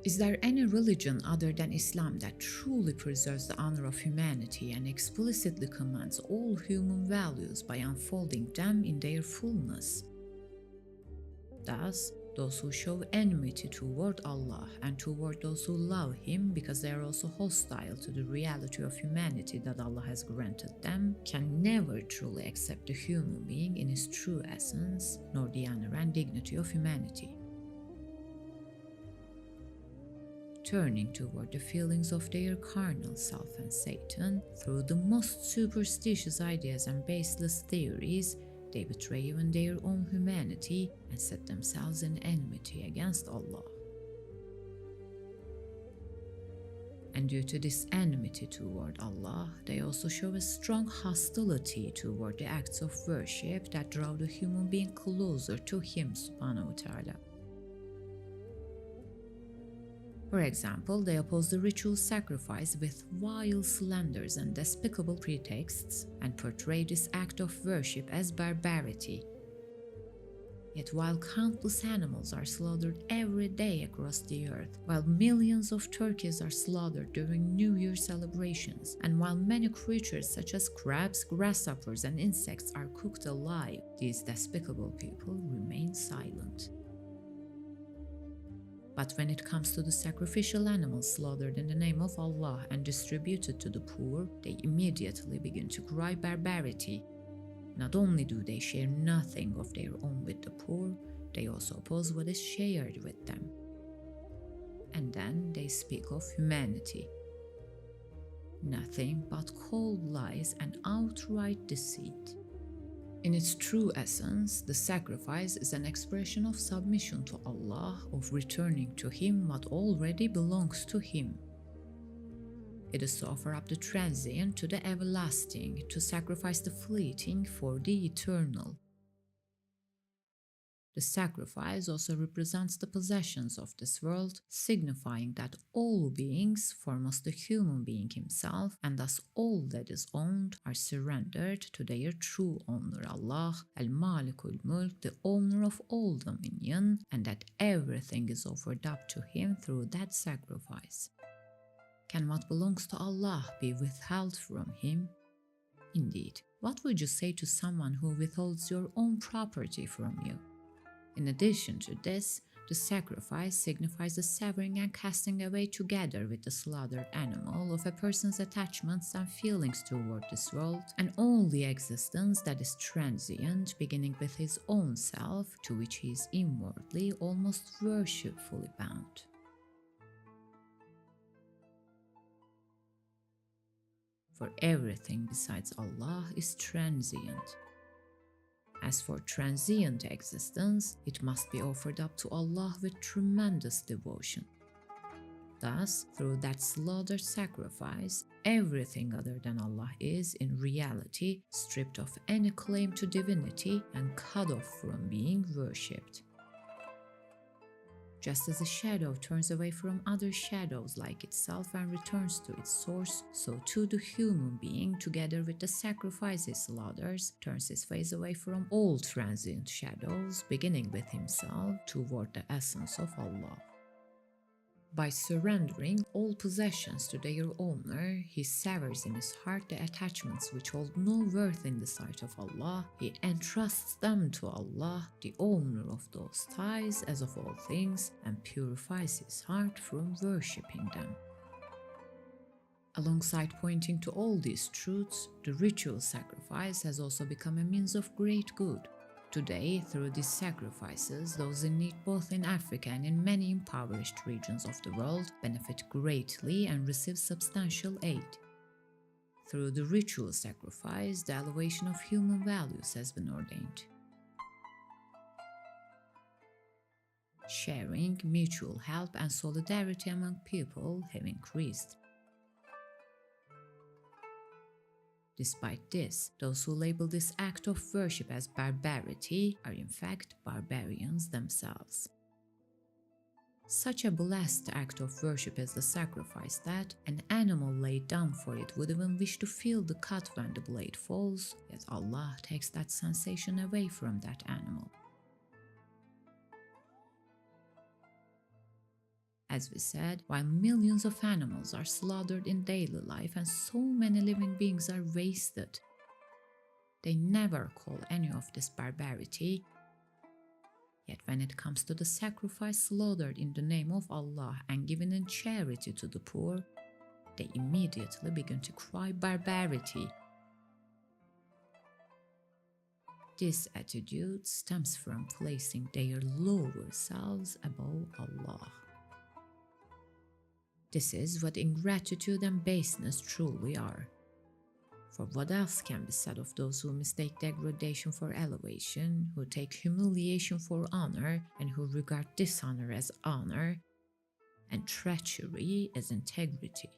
Is there any religion other than Islam that truly preserves the honor of humanity and explicitly commands all human values by unfolding them in their fullness? Thus, those who show enmity toward Allah and toward those who love Him because they are also hostile to the reality of humanity that Allah has granted them can never truly accept the human being in his true essence, nor the honor and dignity of humanity. Turning toward the feelings of their carnal self and Satan through the most superstitious ideas and baseless theories, they betray even their own humanity and set themselves in enmity against Allah. And due to this enmity toward Allah, they also show a strong hostility toward the acts of worship that draw the human being closer to Him subhanahu wa ta'ala. For example, they oppose the ritual sacrifice with vile slanders and despicable pretexts and portray this act of worship as barbarity. Yet while countless animals are slaughtered every day across the earth, while millions of turkeys are slaughtered during New Year celebrations, and while many creatures such as crabs, grasshoppers, and insects are cooked alive, these despicable people remain silent. But when it comes to the sacrificial animals slaughtered in the name of Allah and distributed to the poor, they immediately begin to cry barbarity. Not only do they share nothing of their own with the poor, they also oppose what is shared with them. And then they speak of humanity. Nothing but cold lies and outright deceit. In its true essence, the sacrifice is an expression of submission to Allah, of returning to Him what already belongs to Him. It is to offer up the transient to the everlasting, to sacrifice the fleeting for the eternal. The sacrifice also represents the possessions of this world, signifying that all beings, foremost the human being himself, and thus all that is owned, are surrendered to their true owner Allah, Al-Malikul Mulk, the owner of all dominion, and that everything is offered up to Him through that sacrifice. Can what belongs to Allah be withheld from Him? Indeed, what would you say to someone who withholds your own property from you? In addition to this, the sacrifice signifies the severing and casting away together with the slaughtered animal of a person's attachments and feelings toward this world and all the existence that is transient, beginning with his own self, to which he is inwardly, almost worshipfully bound. For everything besides Allah is transient. As for transient existence, it must be offered up to Allah with tremendous devotion. Thus, through that slaughtered sacrifice, everything other than Allah is, in reality, stripped of any claim to divinity and cut off from being worshipped. Just as a shadow turns away from other shadows like itself and returns to its source, so too the human being, together with the sacrifice he slaughters, turns his face away from all transient shadows, beginning with himself, toward the essence of Allah. By surrendering all possessions to their owner, he severs in his heart the attachments which hold no worth in the sight of Allah. He entrusts them to Allah, the owner of those ties as of all things, and purifies his heart from worshipping them. Alongside pointing to all these truths, the ritual sacrifice has also become a means of great good. Today, through these sacrifices, those in need both in Africa and in many impoverished regions of the world benefit greatly and receive substantial aid. Through the ritual sacrifice, the elevation of human values has been ordained. Sharing, mutual help, and solidarity among people have increased. Despite this, those who label this act of worship as barbarity are in fact barbarians themselves. Such a blessed act of worship is the sacrifice that an animal laid down for it would even wish to feel the cut when the blade falls, yet Allah takes that sensation away from that animal. As we said, while millions of animals are slaughtered in daily life and so many living beings are wasted, they never call any of this barbarity. Yet when it comes to the sacrifice slaughtered in the name of Allah and given in charity to the poor, they immediately begin to cry barbarity. This attitude stems from placing their lower selves above Allah. This is what ingratitude and baseness truly are. For what else can be said of those who mistake degradation for elevation, who take humiliation for honor, and who regard dishonor as honor, and treachery as integrity?